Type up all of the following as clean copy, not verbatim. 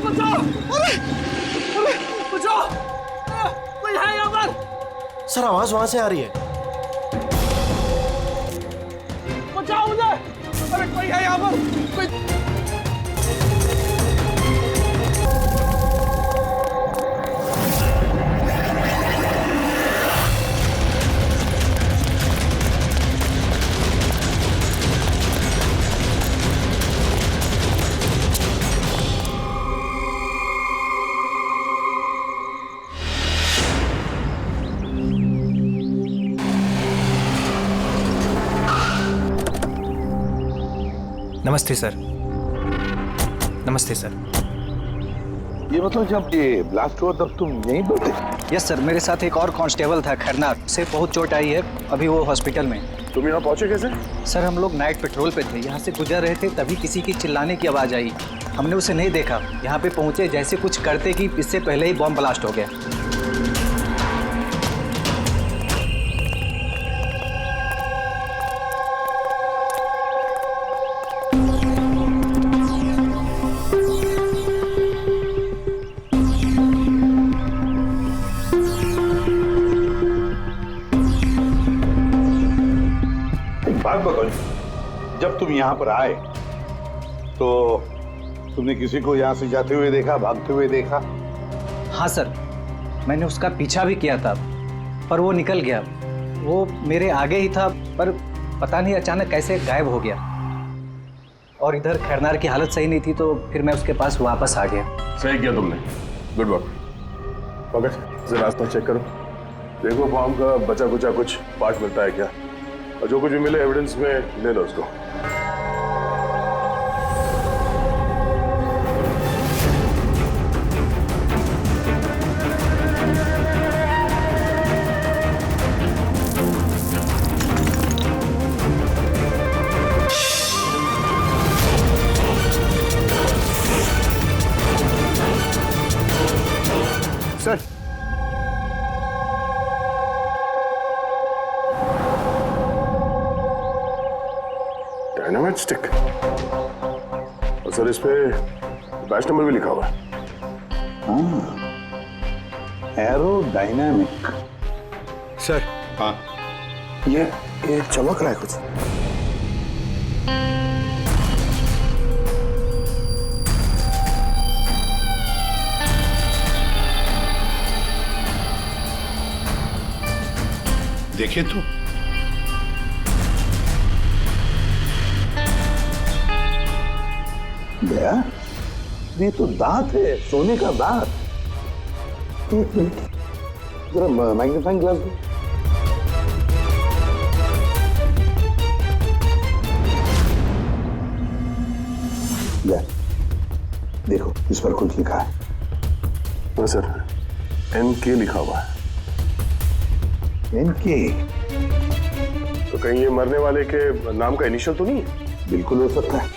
बचाओ! अरे बचाओ! कोई है यहाँ पर? सर आवाज वहां से आ रही है। बचाओ मुझे! अरे कोई है यहाँ पर? कोई... नमस्ते सर। नमस्ते सर। ये मतलब जब ये ब्लास्ट हुआ तब तुम यहीं पर थे? यस सर, मेरे साथ एक और कांस्टेबल था खरनार, उसे बहुत चोट आई है, अभी वो हॉस्पिटल में। तुम यहाँ पहुंचे कैसे? सर हम लोग नाइट पेट्रोल पे थे, यहाँ से गुजर रहे थे तभी किसी की चिल्लाने की आवाज़ आई। हमने उसे नहीं देखा, यहाँ पे पहुँचे जैसे कुछ करते कि इससे पहले ही बॉम्ब ब्लास्ट हो गया। जब तुम यहाँ पर आए तो तुमने किसी को यहाँ से जाते हुए देखा, भागते हुए देखा? हाँ सर, मैंने उसका पीछा भी किया था पर वो निकल गया। वो मेरे आगे ही था पर पता नहीं अचानक कैसे गायब हो गया। और इधर खरनार की हालत सही नहीं थी तो फिर मैं उसके पास वापस आ गया। सही किया तुमने, गुड वर्क। पंकज जरा रास्ता चेक करो, देखो बॉम्ब का बचा कुचा कुछ पार्ट मिलता है क्या, और जो कुछ भी मिले एविडेंस में ले लो उसको। सर डायनामाइट स्टिक, और सर इस पे बैच नंबर भी लिखा हुआ है। Arrow dynamic. सर हाँ, ये चमक रहा है कुछ। देखे तो गया, ये तो दांत है, सोने का दांत। एक मिनट, जरा मैग्नीफाइंग ग्लास दो। देखो इस पर कुछ लिखा है। हाँ सर, NK लिखा हुआ है। NK? तो कहीं ये मरने वाले के नाम का इनिशियल तो नहीं है? बिल्कुल हो सकता है,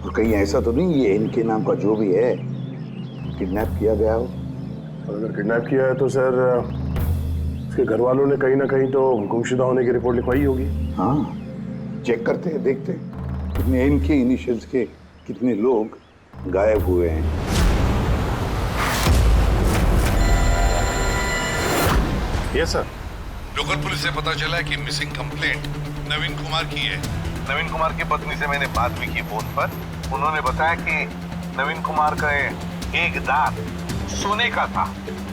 और कहीं ऐसा तो नहीं ये NK नाम का जो भी है किडनैप किया गया हो। और अगर किडनैप किया है तो सर उसके घर वालों ने कहीं ना कहीं तो गुमशुदा होने की रिपोर्ट लिखवाई होगी। हाँ, चेक करते हैं, देखते हैं कितने NK इनिशियल्स के कितने लोग गायब हुए हैं। Yes sir. लोकल पुलिस से पता चला है कि मिसिंग कंप्लेंट नवीन कुमार की है। नवीन कुमार की पत्नी से मैंने बात भी की फोन पर। उन्होंने बताया कि नवीन कुमार का एक दांत सोने का था।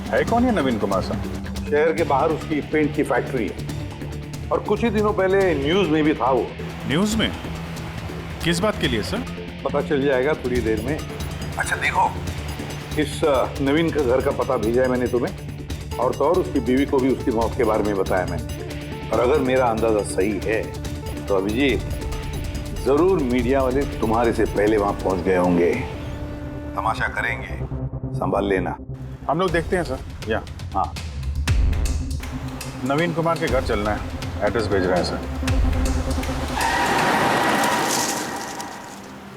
है कौन है नवीन कुमार साहब? शहर के बाहर उसकी पेंट की फैक्ट्री है, और कुछ ही दिनों पहले न्यूज में भी था वो। न्यूज में? किस बात के लिए सर? पता चल जाएगा थोड़ी देर में। अच्छा देखो, इस नवीन का घर का पता भेजा है मैंने तुम्हें, और तो और उसकी बीवी को भी उसकी मौत के बारे में बताया मैंने। और अगर मेरा अंदाजा सही है तो अभिजीत, जरूर मीडिया वाले तुम्हारे से पहले वहां पहुंच गए होंगे। तमाशा करेंगे, संभाल लेना। हम लोग देखते हैं सर। या हाँ, नवीन कुमार के घर चलना है, एड्रेस भेज रहे हैं सर।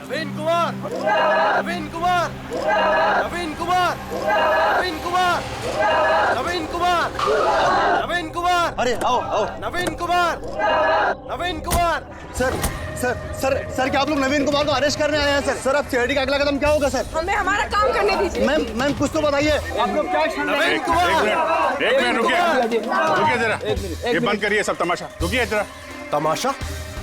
नवीन कुमार! नवीन कुमार! नवीन कुमार! नवीन कुमार! नवीन कुमार! नवीन कुमार! अरे आओ आओ। नवीन कुमार! नवीन कुमार! सर सर क्या आप लोग नवीन कुमार को अरेस्ट करने आए हैं सर? सर अब सिआईडी का अगला कदम क्या होगा सर? हमें हमारा काम करने दीजिए। मैम कुछ तो बताइए, आप लोग क्या एक्शन लेंगे? एक मिनट रुकिए जरा, ये बंद करिए सब तमाशा, रुकिए जरा। तमाशा?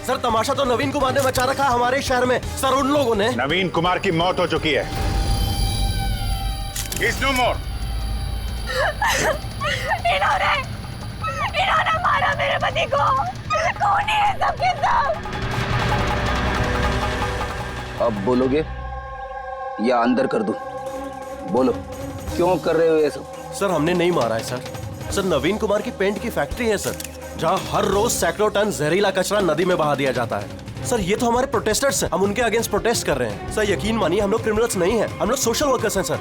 सर तमाशा तो नवीन कुमार ने मचा रखा हमारे शहर में सर, उन लोगों ने। नवीन कुमार की मौत हो चुकी है। He's no more. इन्होंने मारा मेरे पति को। कौन है सबके सब? अब बोलोगे या अंदर कर दूं? बोलो क्यों कर रहे हो ये सब? सर हमने नहीं मारा है सर। सर नवीन कुमार की पेंट की फैक्ट्री है सर, जहाँ हर रोज सैकड़ों टन जहरीला कचरा नदी में बहा दिया जाता है। सर ये तो हमारे प्रोटेस्टर्स हैं, हम उनके अगेंस्ट प्रोटेस्ट कर रहे हैं। सर यकीन मानिए हम लोग क्रिमिनल्स नहीं हैं, हम लोग सोशल वर्कर्स हैं सर।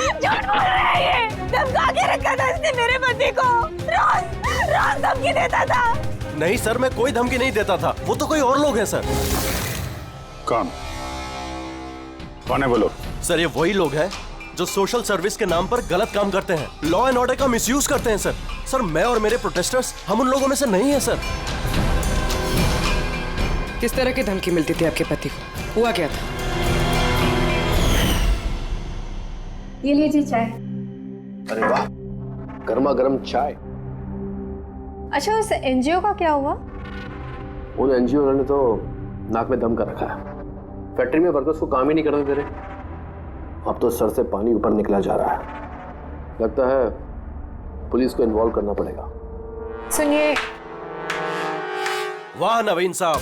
झूठ बोल रहा है ये। धमका के रखा था इसने मेरे पति को। रोज धमकी देता था। नहीं सर मैं कोई धमकी नहीं देता था, वो तो कोई और लोग हैं सर। कौन है बोलो? सर ये वही लोग हैं जो सोशल सर्विस के नाम पर गलत काम करते हैं, लॉ एंड ऑर्डर का मिसयूज करते हैं सर। सर मैं और मेरे प्रोटेस्टर्स हम उन लोगों में से नहीं है सर। किस तरह की धमकी मिलती थी आपके पति को? हुआ क्या था? ये लीजिए चाय। अरे वाह, गर्मा गर्म चाय। अच्छा उस एनजीओ का क्या हुआ? उन एनजीओ ने तो नाक में दम कर रखा है। फैक्ट्री में वर्कर्स को काम ही नहीं करने दे रहे। अब तो सर से पानी ऊपर निकला जा रहा है। लगता है पुलिस को इन्वॉल्व करना पड़ेगा। सुनिए। वाह नवीन साहब,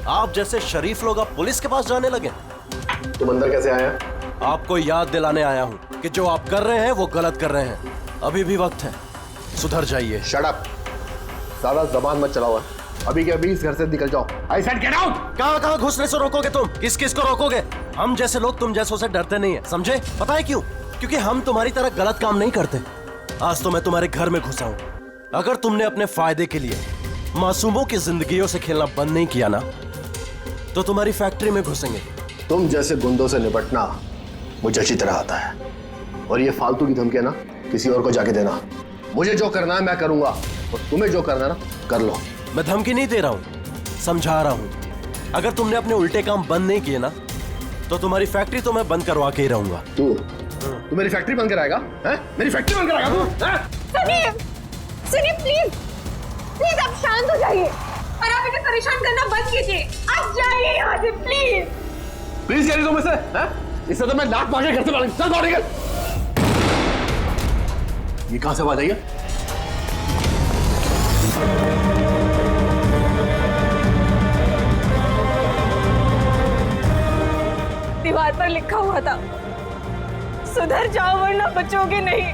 आप जैसे शरीफ लोग अब पुलिस के पास जाने लगे। तुम अंदर कैसे आया? आपको याद दिलाने आया हूँ कि जो आप कर रहे हैं वो गलत कर रहे हैं। अभी भी वक्त है, सुधर जाइए। शट अप, सारा जबान मत चलाओ। अभी के अभी इस घर से निकल जाओ। I said get out. कहाँ घुसने से रोकोगे तुम? किस किस को रोकोगे? हम जैसे लोग तुम जैसों से डरते नहीं है, समझे? पता है क्यों? क्योंकि हम तुम्हारी तरह गलत काम नहीं करते। आज तो मैं तुम्हारे घर में घुसा हूँ। अगर तुमने अपने फायदे के लिए मासूमों की जिंदगियों से खेलना बंद नहीं किया ना, तो तुम्हारी फैक्ट्री में घुसेंगे। तुम जैसे गुंडों से निपटना मुझे अच्छी तरह आता है, और ये फालतू की धमकियां ना किसी और को जाके देना। मुझे जो करना है मैं करूंगा, और तुम्हें जो करना है ना कर लो। मैं धमकी नहीं दे रहा हूँ, समझा रहा हूँ। अगर तुमने अपने उल्टे काम बंद नहीं किए ना, तो तुम्हारी फैक्ट्री तो मैं बंद करवा के ही रहूंगा। तू मेरी फैक्ट्री बंद कराएगा? मेरी फैक्ट्री बंद कराएगा तू? सुनिए प्लीज आप शांत हो जाइए और आप इन्हें परेशान करना बंद कीजिए। आप जाइए यहाँ से प्लीज। प्लीज कह रही तुम इसे? इससे तो मैं लात मार के घर से बाहर चल बाहर निकल। ये कहां से आवाज आई है? दीवार पर लिखा हुआ था, सुधर जाओ वरना बचोगे नहीं।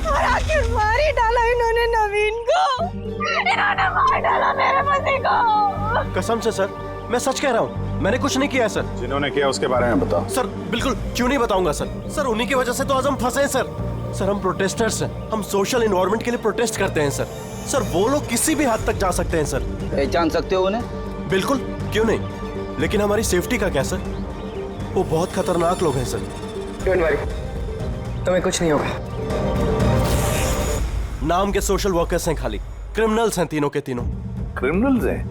और आखिर मार ही डाला इन्होंने नवीन को। इन्होंने मार डाला मेरे पति को। कसम से सर, मैं सच कह रहा हूँ, मैंने कुछ नहीं किया सर। जिन्होंने किया उसके बारे में बताओ। सर बिल्कुल क्यों नहीं बताऊंगा सर। सर उन्हीं की वजह से तो आज हम फंसे हैं सर। सर हम प्रोटेस्टर्स हैं, हम सोशल एनवायरनमेंट के लिए प्रोटेस्ट करते हैं सर। सर वो लोग किसी भी हद तक जा सकते हैं सर। पहचान सकते हो उन्हें? बिल्कुल, क्यों नहीं, लेकिन हमारी सेफ्टी का क्या सर? वो बहुत खतरनाक लोग हैं सर। डोंट वरी, तुम्हें कुछ नहीं होगा। नाम के सोशल वर्कर्स हैं खाली, क्रिमिनल्स हैं तीनों के तीनों। क्रिमिनल्स हैं?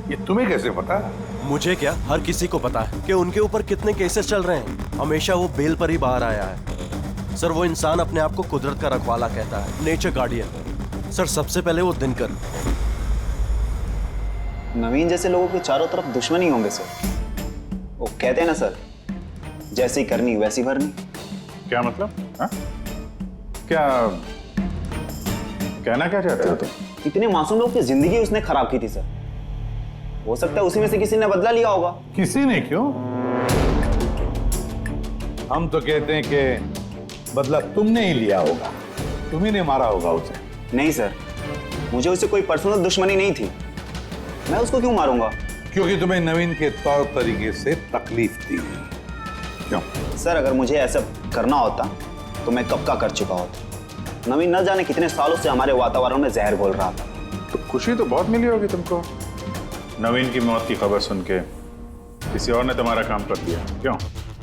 ये तुम्हें कैसे पता? मुझे क्या, हर किसी को पता है कि उनके ऊपर कितने केसेस चल रहे हैं। हमेशा वो बेल पर ही बाहर आया है सर। वो इंसान अपने आप को कुदरत का रखवाला कहता है, नेचर गार्डियन। सर सबसे पहले वो दिनकर। नवीन जैसे लोगों के चारों तरफ दुश्मनी होंगे सर। वो कहते हैं ना सर, जैसी करनी वैसी भरनी। क्या मतलब? हा? क्या कहना क्या चाहते हो तुम? इतने मासूम लोग की जिंदगी उसने खराब की थी सर। हो सकता है उसी में से किसी ने बदला लिया होगा। किसी ने क्यों? हम तो कहते हैं कि बदला तुमने ही लिया होगा, तुम्ही ने मारा होगा उसे। नहीं सर, मुझे उससे कोई पर्सनल दुश्मनी नहीं थी। मैं उसको क्यों मारूंगा? क्योंकि तुम्हें नवीन के तौर तरीके से तकलीफ दी। क्यों? सर अगर मुझे ऐसा करना होता तो मैं कब का कर चुका होता। नवीन न जाने कितने सालों से हमारे वातावरण में जहर घोल रहा था। तो खुशी तो बहुत मिली होगी तुमको। नवीन की मौत की खबर सुन के किसी और ने तुम्हारा काम कर दिया, क्यों?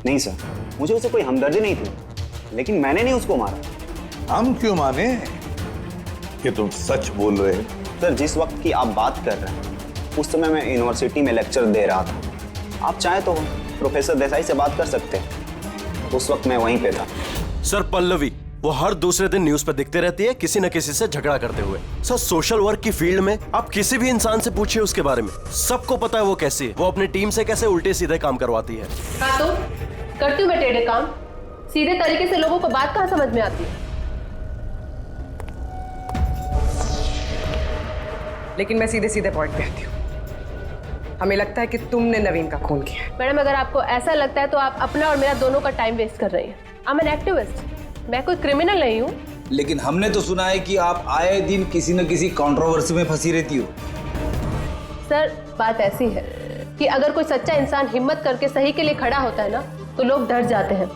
नहीं सर, मुझे उससे कोई हमदर्दी नहीं थी, लेकिन मैंने नहीं उसको मारा। हम क्यों माने कि तुम सच बोल रहे हो? सर, जिस वक्त की आप बात कर रहे हैं उस समय मैं यूनिवर्सिटी में लेक्चर दे रहा था। आप चाहे तो प्रोफेसर देसाई से बात कर सकते हैं, उस वक्त मैं वहीं पे था। सर पल्लवी, वो हर दूसरे दिन न्यूज पे दिखते रहती है किसी न किसी से झगड़ा करते हुए। सर सोशल वर्क की फील्ड में आप किसी भी इंसान से पूछिए उसके बारे में, सबको पता है वो कैसी है, वो अपनी टीम से कैसे उल्टे सीधे काम करवाती है। हाँ तो करती हूँ मैं टेढ़े काम, सीधे तरीके से लोगों को बात कहाँ समझ में आती है। लेकिन मैं सीधे सीधे पॉइंट पे आती हूँ। हमें लगता है कि तुमने नवीन का खून किया है। मैडम, अगर आपको ऐसा लगता है तो आप अपना और मेरा दोनों का टाइम वेस्ट कर रही हैं। आई एम एन एक्टिविस्ट, मैं कोई क्रिमिनल नहीं हूँ। लेकिन हमने तो सुना है कि आप आए दिन किसी न किसी कंट्रोवर्सी में फंसी रहती हो। सर बात ऐसी है कि अगर कोई सच्चा इंसान हिम्मत करके सही के लिए खड़ा होता है ना, तो लोग डर जाते हैं,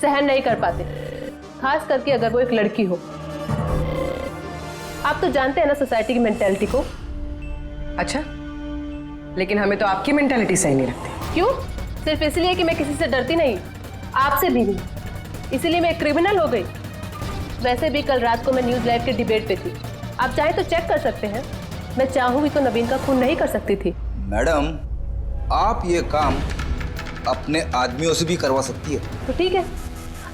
सहन नहीं कर पाते, खास करके अगर वो एक लड़की हो। आप तो जानते हैं ना सोसाइटी की मेंटेलिटी को। अच्छा, लेकिन हमें तो आपकी मेंटालिटी सही नहीं लगती। क्यों? सिर्फ इसलिए कि मैं किसी से डरती नहीं, आपसे भी नहीं, इसीलिए मैं क्रिमिनल हो गई। वैसे भी कल रात को मैं न्यूज लाइव के डिबेट पे थी, आप चाहे तो चेक कर सकते हैं। मैं चाहूंगी तो नवीन का खून नहीं कर सकती थी। मैडम, आप ये काम अपने आदमियों से भी करवा सकती है। तो ठीक है,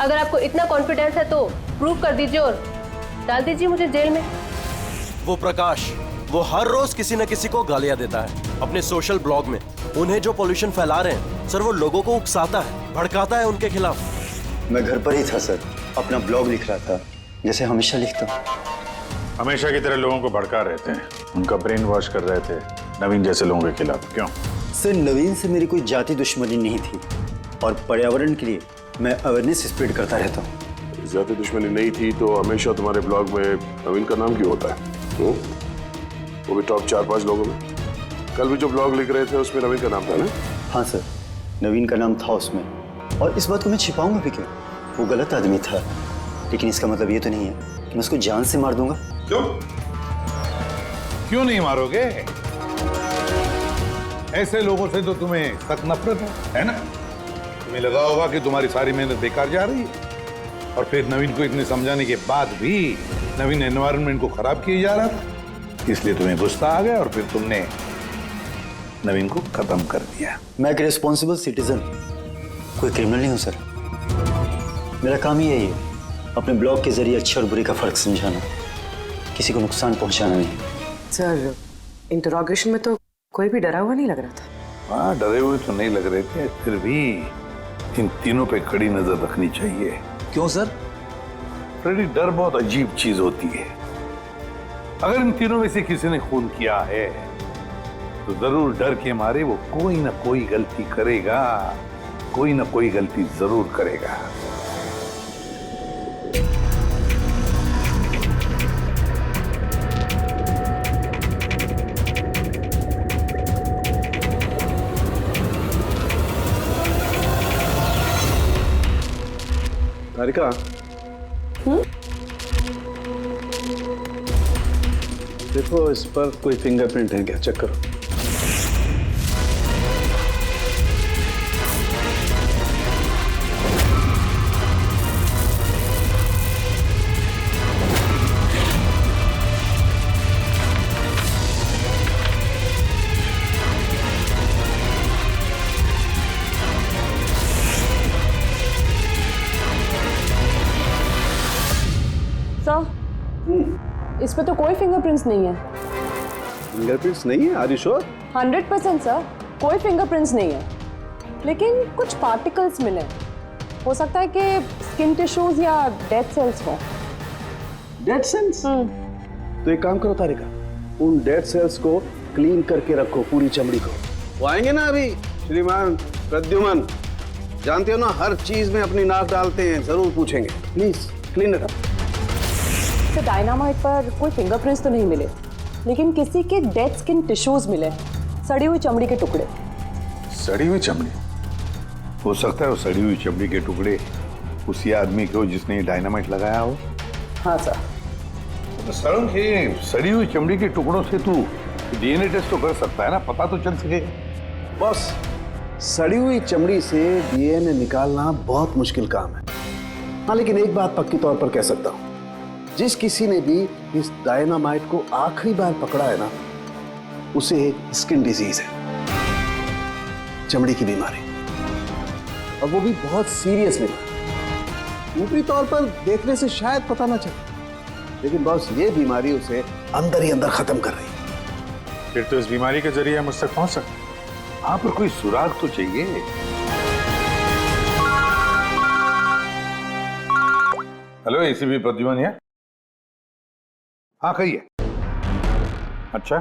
अगर आपको इतना कॉन्फिडेंस है तो प्रूव कर दीजिए और डाल दीजिए मुझे जेल में। वो प्रकाश, वो हर रोज किसी न किसी को गालियां देता है अपने सोशल ब्लॉग में। उन्हें जो पॉल्यूशन फैला रहे हैं सर, वो लोगों को उकसाता है, भड़काता है उनके खिलाफ। मैं घर पर ही था सर, अपना ब्लॉग लिख रहा था जैसे हमेशा लिखता हूँ। हमेशा की तरह लोगों को भड़का रहे थे, उनका ब्रेन वॉश कर रहे थे नवीन जैसे लोगों के खिलाफ। क्यों? सर, नवीन से मेरी कोई जाति दुश्मनी नहीं थी और पर्यावरण के लिए मैं अवेयरनेस स्प्रेड करता रहता हूँ। जाति दुश्मनी नहीं थी तो हमेशा तुम्हारे ब्लॉग में नवीन का नाम क्यों होता है? वो भी टॉप 4-5 लोगों में। कल भी जो ब्लॉग लिख रहे थे उसमें नवीन का नाम था ना? हाँ सर, नवीन का नाम था उसमें, और इस बात को मैं छिपाऊंगा भी क्यों? वो गलत आदमी था, लेकिन इसका मतलब ये तो नहीं है कि मैं उसको जान से मार दूंगा। क्यों नहीं मारोगे? ऐसे लोगों से तो तुम्हें सख्त नफरत है ना? तुम्हें लगा होगा कि तुम्हारी सारी मेहनत बेकार जा रही है, और फिर नवीन को इतने समझाने के बाद भी नवीन एनवायरनमेंट को खराब किए जा रहा था, इसलिए तुम्हें गुस्सा आ गया और फिर तुमने नवीन को खत्म कर दिया। मैं एक रिस्पॉन्सिबल सिटीजन, कोई क्रिमिनल नहीं हूं सर। मेरा काम ही यही है, अपने ब्लॉग के जरिए अच्छे और बुरे का फर्क समझाना, किसी को नुकसान पहुंचाना नहीं। सर, इंटरोगेशन में तो कोई भी डरा हुआ नहीं लग रहा था। हाँ, डरे हुए तो नहीं लग रहे थे, फिर भी इन तीनों पे कड़ी नजर रखनी चाहिए। क्यों सर? फ्रेडी, डर बहुत अजीब चीज होती है। अगर इन तीनों में से किसी ने खून किया है तो जरूर डर के मारे वो कोई ना कोई गलती करेगा, कोई ना कोई गलती जरूर करेगा। तारिका, देखो इस पर कोई फिंगरप्रिंट है क्या? चेक करो। इस पे तो कोई फिंगरप्रिंट्स नहीं है। फिंगरप्रिंट्स नहीं है? Are you sure? 100% सर, कोई फिंगरप्रिंट्स नहीं है, लेकिन कुछ पार्टिकल्स मिले। हो सकता है कि स्किन टिश्यूज या डेड सेल्स हो। Dead cells? तो एक काम करो तारिका, उन डेड सेल्स को क्लीन करके रखो, पूरी चमड़ी को। वो आएंगे ना अभी श्रीमान प्रद्युमन, जानते हो ना हर चीज में अपनी नाक डालते हैं, जरूर पूछेंगे। Please clean it up. तो डायनामाइट पर कोई फिंगरप्रिंट्स तो नहीं मिले, लेकिन किसी के डेड स्किन टिश्यूज मिले, सड़ी हुई चमड़ी के टुकड़े। सड़ी हुई चमड़ी? हो सकता है वो सड़ी हुई चमड़ी के टुकड़े उसी आदमी के हो जिसने डायनामाइट लगाया हो। हाँ सर। तो सड़ी हुई चमड़ी के टुकड़ों से तू डीएनए टेस्ट तो कर सकता है ना, पता तो चल सकेगा। बॉस, सड़ी हुई चमड़ी से डीएनए निकालना बहुत मुश्किल काम है। हाँ, लेकिन एक बात पक्की तौर पर कह सकता हूँ, जिस किसी ने भी इस डायनामाइट को आखिरी बार पकड़ा है ना, उसे एक स्किन डिजीज है, चमड़ी की बीमारी, और वो भी बहुत सीरियस बीमारी। ऊपरी तौर पर देखने से शायद पता ना चले, लेकिन बॉस ये बीमारी उसे अंदर ही अंदर खत्म कर रही है। फिर तो इस बीमारी के जरिए हम उस तक पहुंच सकते हैं। हाँ, पर कोई सुराग तो चाहिए। हेलो, एसीपी प्रद्युमन है? हाँ, कहिए। अच्छा,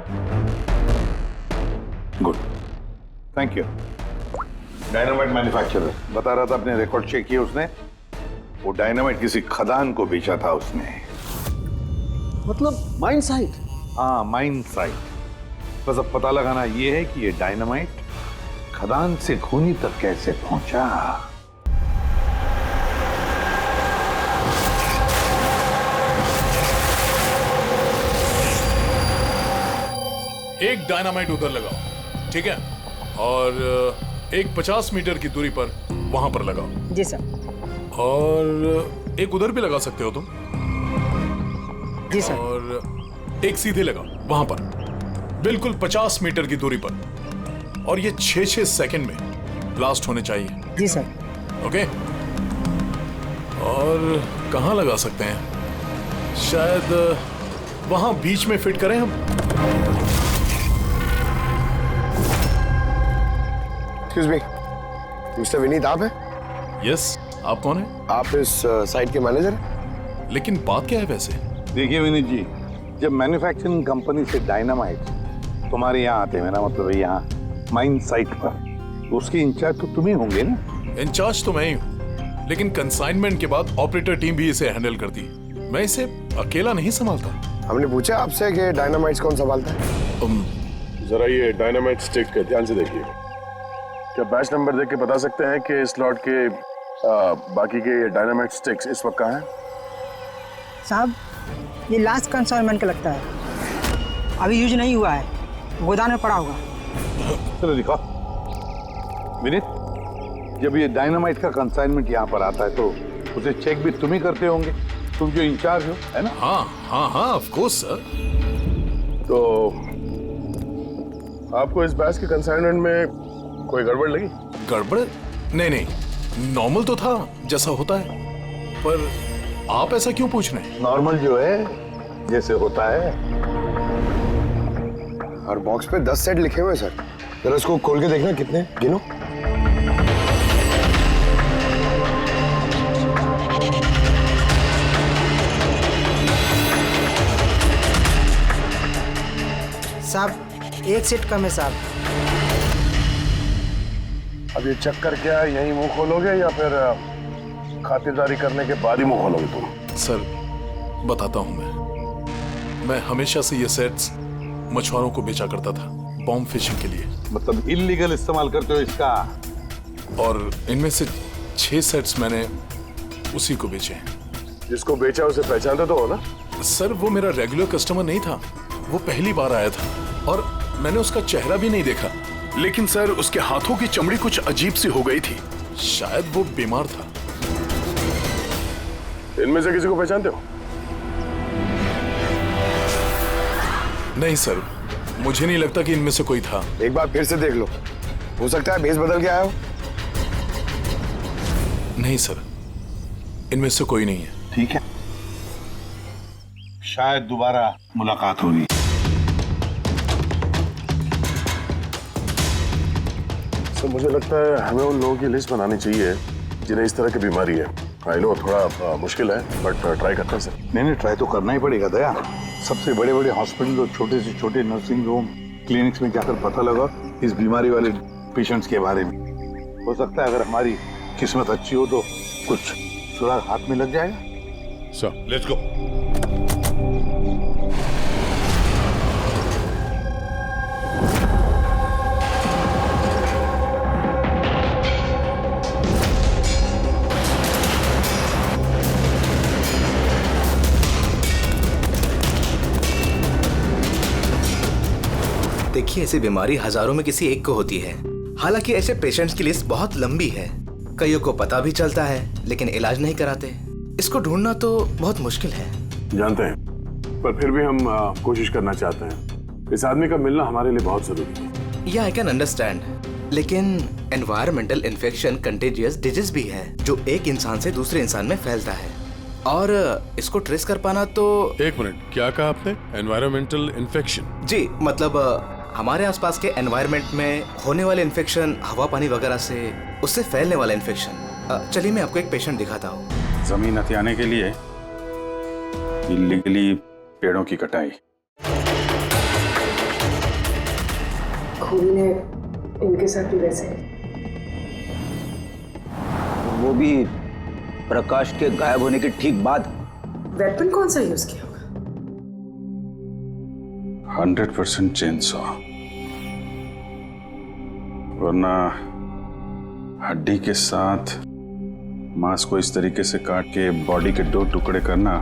good, thank you. Dynamite manufacturer बता रहा था, अपने रिकॉर्ड चेक किए उसने। वो डायनामाइट किसी खदान को बेचा था उसने। मतलब माइन साइट? हाँ, माइन साइट। बस अब पता लगाना ये है कि ये डायनामाइट खदान से खूनी तक कैसे पहुंचा। एक डायनामाइट उधर लगाओ, ठीक है? और एक 50 मीटर की दूरी पर वहां पर लगाओ। जी सर। और एक उधर भी लगा सकते हो तुम। जी सर। और एक सीधे लगाओ वहां पर, बिल्कुल 50 मीटर की दूरी पर, और ये 6-6 सेकंड में ब्लास्ट होने चाहिए। जी सर। ओके। और कहाँ लगा सकते हैं? शायद वहां बीच में फिट करें हम। एक्सक्यूज मी, मिस्टर विनीत आप हैं? यस, आप कौन हैं? आप इस साइट के मैनेजर हैं? लेकिन बात क्या है वैसे? देखिए विनीत जी, जब मैन्युफैक्चरिंग कंपनी से डायनामाइट तुम्हारे यहाँ आते हैं, मेरा मतलब है यहाँ माइन साइट पर, उसके इंचार्ज तो तुम ही होंगे ना? इंचार्ज तो मैं ही हूँ, लेकिन कंसाइनमेंट के बाद ऑपरेटर टीम भी इसे हैंडल करती है। मैं इसे अकेला नहीं संभालता। हमने पूछा आपसे कि डायनामाइट्स कौन संभालता है? जरा ये डायनामाइट स्टिक ध्यान से देखिए। क्या बैच नंबर देख के बता सकते हैं कि इस लॉट के बाकी के डायनामाइट स्टिक्स इस वक्त कहाँ हैं? साहब, ये लास्ट कंसाइनमेंट का लगता है, अभी यूज नहीं हुआ है, गोदाम में पड़ा होगा। चलो दिखाओ। विनीत, जब ये डायनामाइट का कंसाइनमेंट यहाँ पर आता है तो उसे चेक भी तुम ही करते होंगे, तुम जो इंचार्ज हो, है ना? हाँ हाँ हाँ, ऑफ कोर्स सर। तो आपको इस बैच के कंसाइनमेंट में कोई गड़बड़ लगी? गड़बड़? नहीं नहीं, नॉर्मल तो था जैसा होता है, पर आप ऐसा क्यों पूछ रहे हैं? नॉर्मल जो है जैसे होता है। और बॉक्स पे 10 सेट लिखे हुए हैं सर, जरा इसको खोल के देखना कितने, गिनो। साहब, एक सेट कम है साहब। अब ये चेक करके यही मुंह खोलोगे या फिर खातिरदारी करने के बाद ही मुंह खोलोगे तुम? सर बताता हूं, मैं हमेशा से ये सेट्स मछुआरों को बेचा करता था, बॉम्ब फिशिंग के लिए। मतलब इलीगल इस्तेमाल करते हो इसका? और इनमें से 6 सेट्स मैंने उसी को बेचे हैं। जिसको बेचा उसे पहचानते तो हो ना? सर वो मेरा रेगुलर कस्टमर नहीं था, वो पहली बार आया था और मैंने उसका चेहरा भी नहीं देखा। लेकिन सर उसके हाथों की चमड़ी कुछ अजीब सी हो गई थी। शायद वो बीमार था। इनमें से किसी को पहचानते हो? नहीं सर, मुझे नहीं लगता कि इनमें से कोई था। एक बार फिर से देख लो, हो सकता है भेस बदल के आया हो। नहीं सर, इनमें से कोई नहीं है। ठीक है, शायद दोबारा मुलाकात होगी। सर मुझे लगता है हमें उन लोगों की लिस्ट बनानी चाहिए जिन्हें इस तरह की बीमारी है। आई नो थोड़ा मुश्किल है, बट ट्राई करते हैं सर। नहीं, ट्राई तो करना ही पड़ेगा दया। सबसे बड़े बड़े हॉस्पिटल और छोटे से छोटे नर्सिंग होम, क्लिनिक्स में जाकर पता लगा इस बीमारी वाले पेशेंट्स के बारे में। हो सकता है अगर हमारी किस्मत अच्छी हो तो कुछ सुराग हाथ में लग जाएगा। Sir let's go. देखिए, ऐसी बीमारी हजारों में किसी एक को होती है। हालांकि ऐसे पेशेंट्स की लिस्ट बहुत लंबी है। कईयों को पता भी चलता है लेकिन इलाज नहीं कराते। इसको ढूंढना तो बहुत मुश्किल है। जानते हैं, पर फिर भी हम कोशिश करना चाहते हैं। इस आदमी का मिलना हमारे लिए बहुत जरूरी है। या आई कैन अंडरस्टैंड, लेकिन एनवायरमेंटल इन्फेक्शन कंटेजियस डिजीज भी है जो एक इंसान से दूसरे इंसान में फैलता है, और इसको ट्रेस कर पाना तो। एक मिनट, क्या कहा आपने? Environmental infection? जी, मतलब हमारे आसपास के एनवायरनमेंट में होने वाले इन्फेक्शन, हवा पानी वगैरह से, उससे फैलने वाला इन्फेक्शन। चलिए मैं आपको एक पेशेंट दिखाता हूँ। जमीन हथियाने के लिए इलीगली पेड़ों की कटाई। खूनी ने इनके साथ भी वैसे। वो भी प्रकाश के गायब होने के ठीक बाद। वेपन कौन सा यूज किया होगा? 100% चेनसॉ, वरना हड्डी के साथ मांस को इस तरीके से काट के बॉडी के 2 टुकड़े करना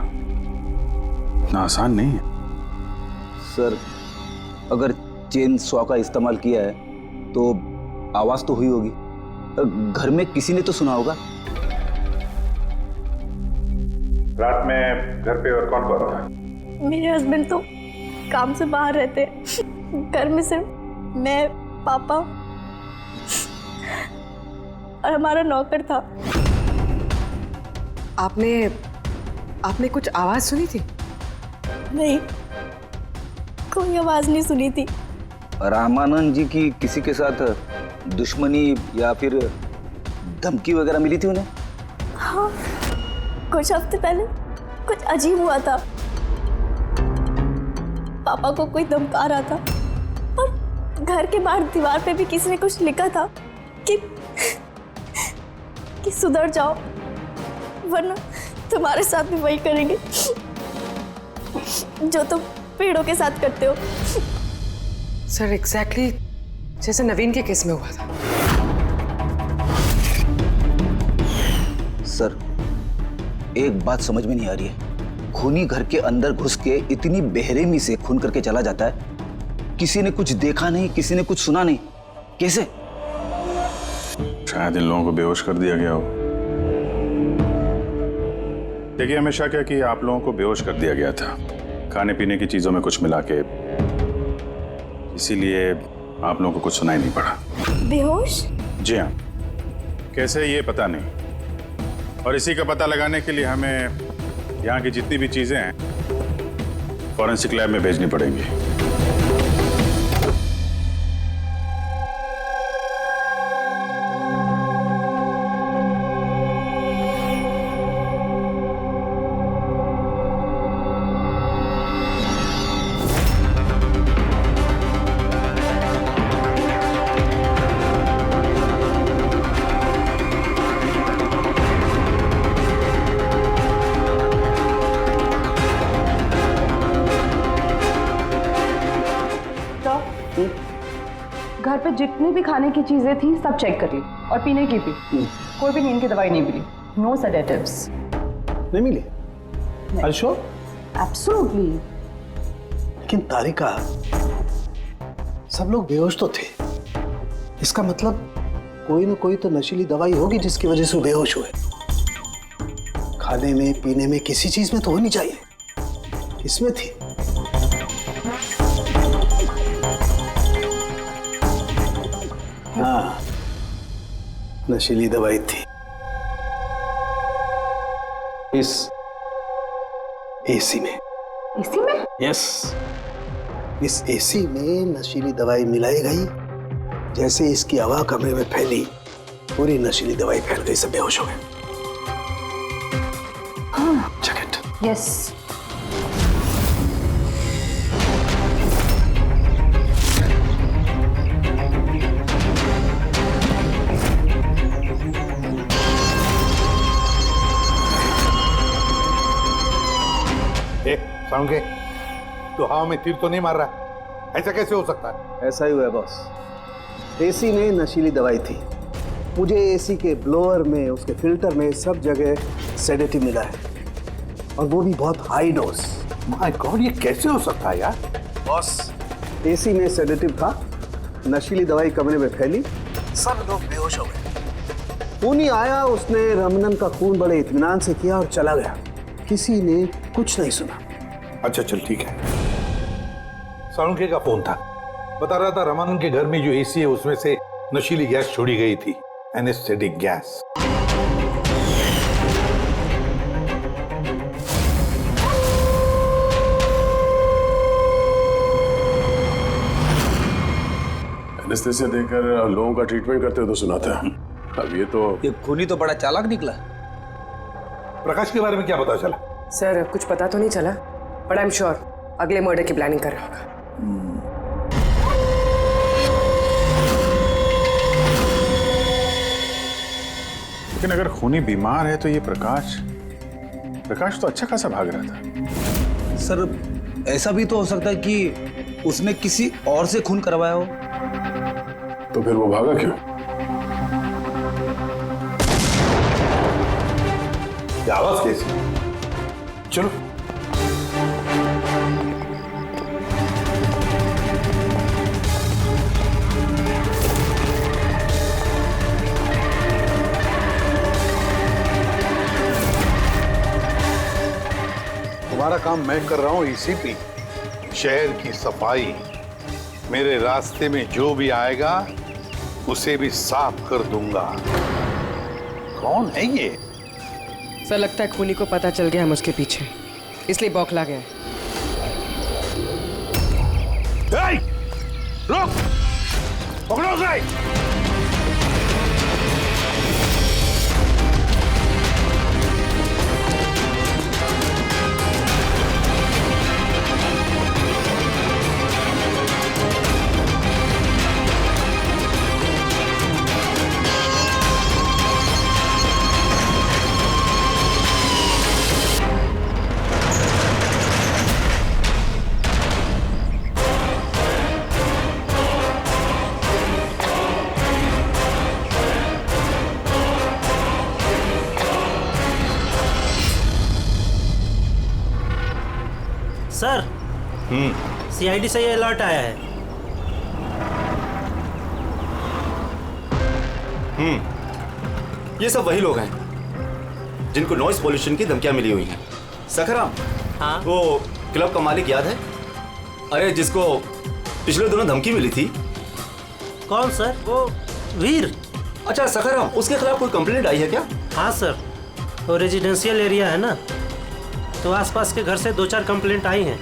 इतना आसान नहीं है। सर, अगर चेन सॉ का इस्तेमाल किया है तो आवाज तो हुई होगी, घर में किसी ने तो सुना होगा। रात में घर पे और कौन कौन था? मेरे हस्बैंड तो काम से बाहर रहते हैं, घर में सिर्फ मैं, पापा और हमारा नौकर था। आपने कुछ आवाज सुनी थी? नहीं, कोई आवाज नहीं सुनी थी। रामानंद जी की किसी के साथ दुश्मनी या फिर धमकी वगैरह मिली थी उन्हें? हाँ, कुछ हफ्ते पहले कुछ अजीब हुआ था। पापा को कोई धमका रहा था और घर के बाहर दीवार पे भी किसी ने कुछ लिखा था कि सुधर जाओ वरना तुम्हारे साथ भी वही करेंगे जो तुम पेड़ों के साथ करते हो। सर, एग्जैक्टली जैसे नवीन के केस में हुआ था। सर, एक बात समझ में नहीं आ रही है। खूनी घर के अंदर घुस के इतनी बेरहमी से खून करके चला जाता है, किसी ने कुछ देखा नहीं, किसी ने कुछ सुना नहीं, कैसे? शायद इन लोगों को बेहोश कर दिया गया हो। देखिए, हमेशा क्या कि आप लोगों को बेहोश कर दिया गया था खाने पीने की चीजों में कुछ मिला के, इसीलिए आप लोगों को कुछ सुनाई नहीं पड़ा। बेहोश? जी हाँ, कैसे ये पता नहीं, और इसी का पता लगाने के लिए हमें यहाँ की जितनी भी चीजें हैं फॉरेंसिक लैब में भेजनी पड़ेंगी। घर पे जितनी भी खाने की चीजें थी सब चेक कर ली, और पीने की भी। कोई भी नींद की दवाई नहीं मिली। No sedatives. नहीं मिली? Are you sure? एब्सोल्युटली। लेकिन तारिका, सब लोग बेहोश तो थे। इसका मतलब कोई ना कोई तो नशीली दवाई होगी जिसकी वजह से वो बेहोश हुए। खाने में, पीने में, किसी चीज में तो होनी चाहिए। इसमें थी। हाँ, नशीली दवाई थी। इस एसी में। एसी में? यस, इस एसी में नशीली दवाई मिलाई गई। जैसे इसकी हवा कमरे में फैली, पूरी नशीली दवाई फैल गई, सब बेहोश हो गए। हाँ। Check it. यस। साउंगे, तू हवा में तीर तो नहीं मार रहा? ऐसा कैसे हो सकता है? ऐसा ही हुआ है बॉस। एसी में नशीली दवाई थी। मुझे एसी के ब्लोअर में, उसके फिल्टर में, सब जगह सेडेटिव मिला है, और वो भी बहुत हाई डोज। माय गॉड, ये कैसे हो सकता है यार? बॉस, एसी में सेडेटिव था, नशीली दवाई कमरे में फैली, सब लोग बेहोश हो गए। खूनी आया, उसने रमनन का खून बड़े इत्मीनान से किया और चला गया। किसी ने कुछ नहीं सुना। अच्छा चल ठीक है। साळुंखे का फोन था, बता रहा था रामानंद के घर में जो एसी है उसमें से नशीली गैस छोड़ी गई थी, एनेस्थेटिक गैस। एनेस्थेसिया देकर लोगों का ट्रीटमेंट करते हो तो सुना था। अब ये खूनी तो बड़ा चालाक निकला। प्रकाश के बारे में क्या पता चला? सर कुछ पता तो नहीं चला, बट आई एम श्योर अगले मर्डर की प्लानिंग कर रहा होगा। लेकिन अगर खूनी बीमार है तो ये प्रकाश तो अच्छा खासा भाग रहा था। सर ऐसा भी तो हो सकता है कि उसने किसी और से खून करवाया हो। तो फिर वो भागा क्यों? आवाज कैसी? चलो तुम्हारा काम मैं कर रहा हूं एसीपी। शहर की सफाई, मेरे रास्ते में जो भी आएगा उसे भी साफ कर दूंगा। कौन है ये? सर लगता है खूनी को पता चल गया हम उसके पीछे, इसलिए बौखला गया। रुक, पकड़ो उसे। सर, सीआईडी से ये अलर्ट आया है। ये सब वही लोग हैं जिनको नॉइस पॉल्यूशन की धमकियां मिली हुई हैं। सखराम, हाँ? वो क्लब का मालिक याद है? अरे जिसको पिछले दिनों धमकी मिली थी। कौन सर? वो वीर। अच्छा सखराम, उसके खिलाफ कोई कंप्लेंट आई है क्या? हाँ सर, वो रेजिडेंशियल एरिया है ना, तो आसपास के घर से 2-4 कंप्लेंट आई हैं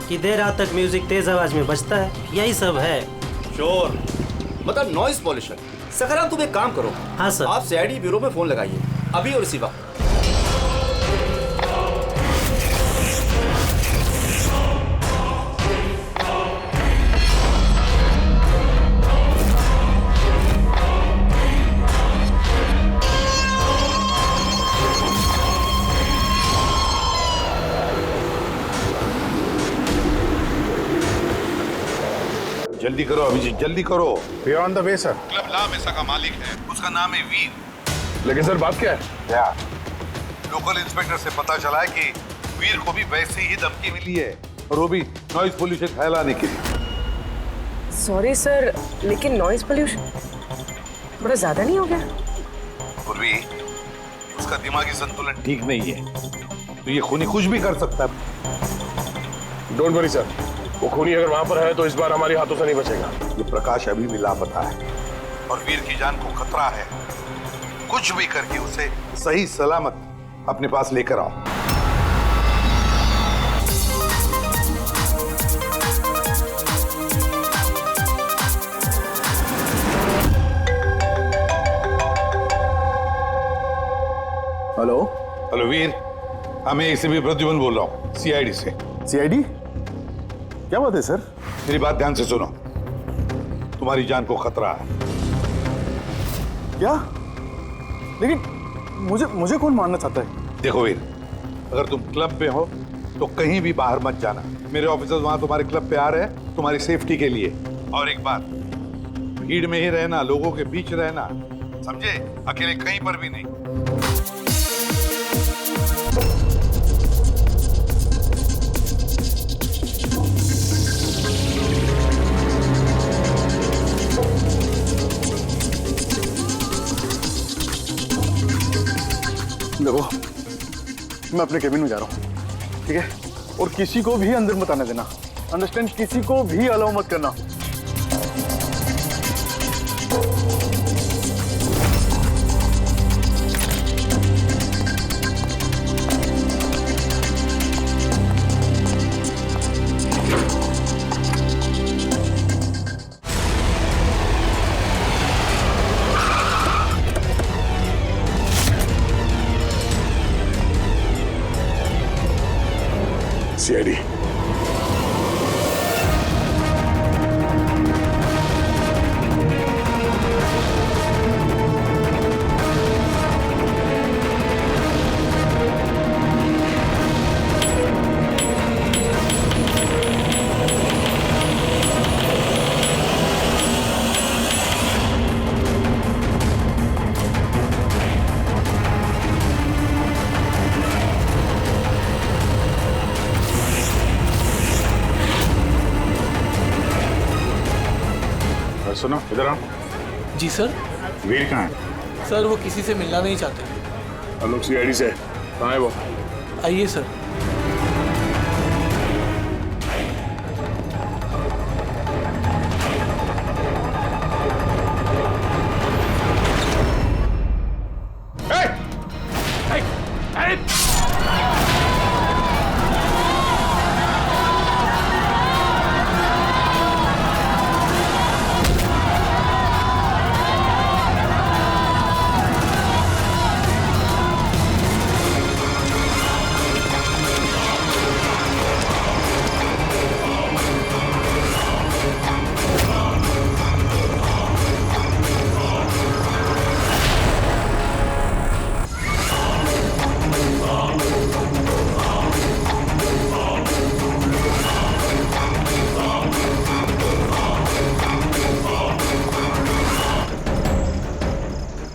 कि देर रात तक म्यूजिक तेज आवाज में बजता है, यही सब है। शोर मतलब नॉइस पॉल्यूशन। सखराम तुम एक काम करो। हाँ सर। आप सीआईडी ब्यूरो में फोन लगाइए अभी और इसी वक्त। जल्दी करो अभिजीत, जल्दी करो। We are on the way sir. Club La Mesa का मालिक है, उसका नाम है वीर। लेकिन सर बात क्या है? क्या? लोकल इंस्पेक्टर से पता चला है कि वीर को भी वैसे ही धमकी मिली है, और वो भी नॉइज पोल्यूशन फैलाने के लिए। सॉरी सर, लेकिन नॉइज पोल्यूशन बड़ा ज्यादा नहीं हो गया? पूर्वी, उसका दिमागी संतुलन ठीक नहीं है, तो ये खूनी कुछ भी कर सकता है। डोंट वरी सर, वो खूनी अगर वहां पर है तो इस बार हमारे हाथों से नहीं बचेगा। ये प्रकाश अभी भी लापता है और वीर की जान को खतरा है। कुछ भी करके उसे सही सलामत अपने पास लेकर आओ। हेलो हेलो वीर, मैं एसीपी प्रद्युमन बोल रहा हूँ, सीआईडी से। सीआईडी? क्या बात है सर? मेरी बात ध्यान से सुनो, तुम्हारी जान को खतरा है। क्या? लेकिन मुझे कौन मारना चाहता है? देखो वीर, अगर तुम क्लब पे हो तो कहीं भी बाहर मत जाना। मेरे ऑफिसर्स वहां तुम्हारे क्लब पे आ रहे हैं तुम्हारी सेफ्टी के लिए। और एक बात, भीड़ में ही रहना, लोगों के बीच रहना, समझे? अकेले कहीं पर भी नहीं। देखो, मैं अपने केबिन में जा रहा हूँ, ठीक है? और किसी को भी अंदर मत आने देना, अंडरस्टैंड? किसी को भी अलाउ मत करना। सीआईडी सुनो, इधर आओ। जी सर। वीर कहाँ है? सर वो किसी से मिलना नहीं चाहते। हम लोग सीआईडी से, कहाँ है वो? आइए सर।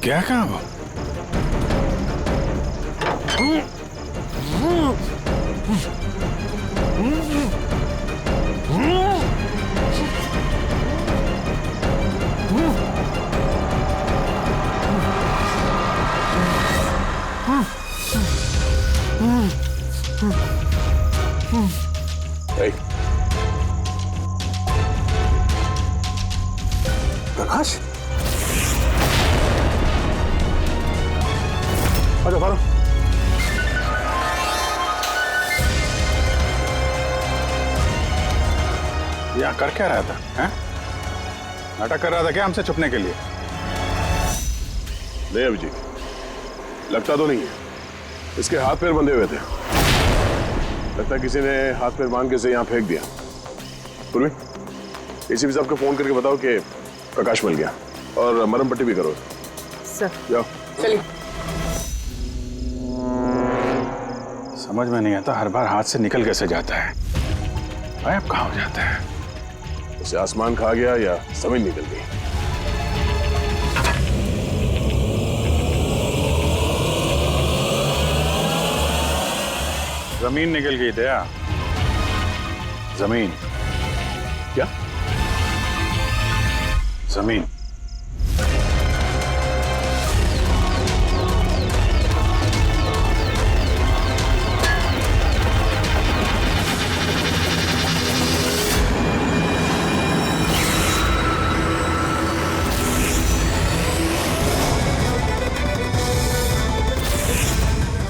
क्या कहा वो? प्रकाश, आजा फारो। यहाँ कर क्या रहा था? हैं? नाटक कर रहा था क्या हमसे छुपने के लिए? नहीं अभिजीत, लगता तो नहीं है। इसके हाथ पैर बंधे हुए थे, लगता है किसी ने हाथ पैर बांध के इसे यहाँ फेंक दिया। पूर्वी, एसीपी साहब को फोन करके बताओ कि प्रकाश मिल गया और मरहम पट्टी भी करो। सर जाओ। चलिए। समझ में नहीं आता, हर बार हाथ से निकल कैसे जाता है। गायब कहाँ हो जाता है? उसे आसमान खा गया या जमीन निकल गई। जमीन निकल गई दया। जमीन क्या? जमीन।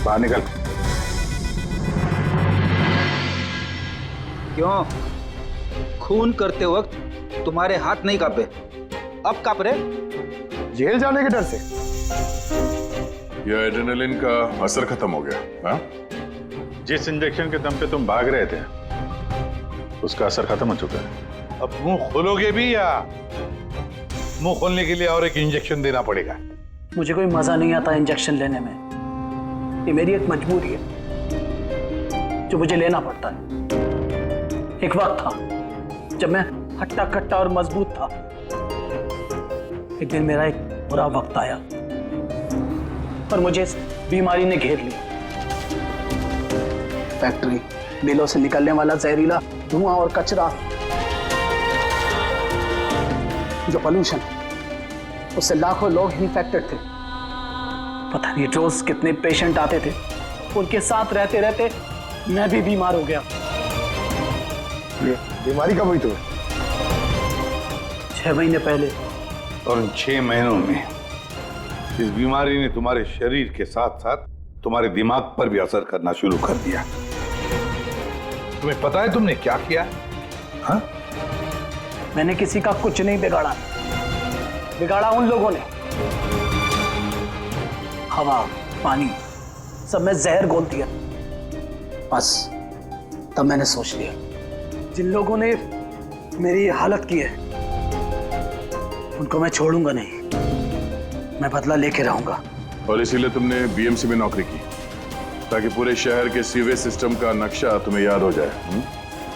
बाहर निकल। क्यों? खून करते वक्त तुम्हारे हाथ नहीं कांपे, अब कांप रहे? जेल जाने के डर से? यह एड्रेनलिन का असर खत्म हो गया। हाँ? जिस इंजेक्शन के दम पे तुम भाग रहे थे उसका असर खत्म हो चुका है। अब मुंह खोलोगे भी या मुंह खोलने के लिए और एक इंजेक्शन देना पड़ेगा? मुझे कोई मजा नहीं आता इंजेक्शन लेने में, ये मेरी एक मजबूरी है जो मुझे लेना पड़ता है। एक वक्त था जब मैं हट्टा कट्टा और मजबूत था। एक दिन मेरा एक बुरा वक्त आया और मुझे इस बीमारी ने घेर लिया। फैक्ट्री, मिलों से निकलने वाला जहरीला धुआं और कचरा, जो पोल्यूशन, उससे लाखों लोग इन्फेक्टेड थे। पता नहीं रोज कितने पेशेंट आते थे, उनके साथ रहते रहते मैं भी बीमार हो गया। बीमारी कब हुई तुम्हें? 6 महीने पहले। और उन 6 महीनों में इस बीमारी ने तुम्हारे शरीर के साथ साथ तुम्हारे दिमाग पर भी असर करना शुरू कर दिया। तुम्हें पता है तुमने क्या किया? हाँ? मैंने किसी का कुछ नहीं बिगाड़ा, बिगाड़ा उन लोगों ने। हवा, पानी, सब में जहर घोल दिया। बस तब मैंने सोच लिया, जिन लोगों ने मेरी हालत की है उनको मैं छोड़ूंगा नहीं, मैं बदला लेके रहूंगा। और इसीलिए तुमने बीएमसी में नौकरी की, ताकि पूरे शहर के सीवेज सिस्टम का नक्शा तुम्हें याद हो जाए।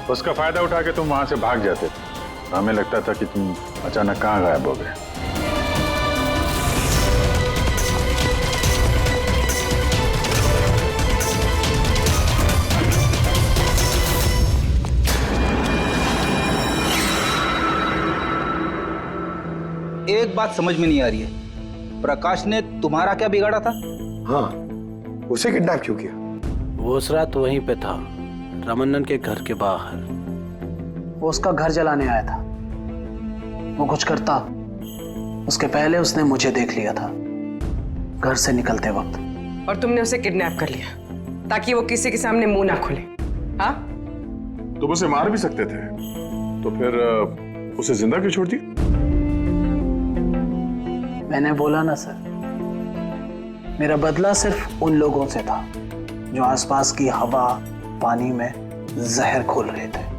उसका फायदा उठा के तुम वहां से भाग जाते थे। हमें लगता था कि तुम अचानक कहाँ गायब हो गए। एक बात समझ में नहीं आ रही है, प्रकाश ने तुम्हारा क्या बिगाड़ा था? हाँ, उसे किडनैप क्यों किया? वो उस रात वहीं पे था, रमन्नन के घर के बाहर। वो उसका घर जलाने आया था। वो कुछ करता उसके पहले उसने मुझे देख लिया था घर से निकलते वक्त। और तुमने उसे किडनैप कर लिया ताकि वो किसी के सामने मुंह ना खोले। हाँ? तुम उसे मार भी सकते थे, तो फिर उसे जिंदा क्यों छोड़ दिया? मैंने बोला ना सर, मेरा बदला सिर्फ उन लोगों से था जो आसपास की हवा, पानी में जहर घोल रहे थे।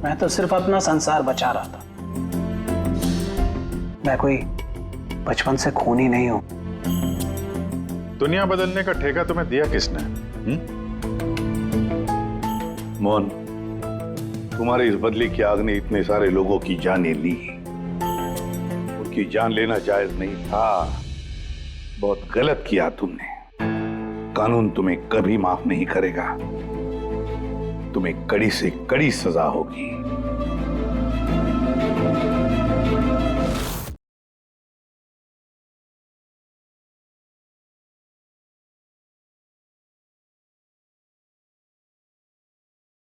मैं तो सिर्फ अपना संसार बचा रहा था। मैं कोई बचपन से खूनी नहीं हूं। दुनिया बदलने का ठेका तुम्हें दिया किसने? मोहन, तुम्हारे इस बदले की आग ने इतने सारे लोगों की जानें ली। उनकी जान लेना जायज नहीं था। बहुत गलत किया तुमने। कानून तुम्हें कभी माफ नहीं करेगा। तुम्हें कड़ी से कड़ी सजा होगी।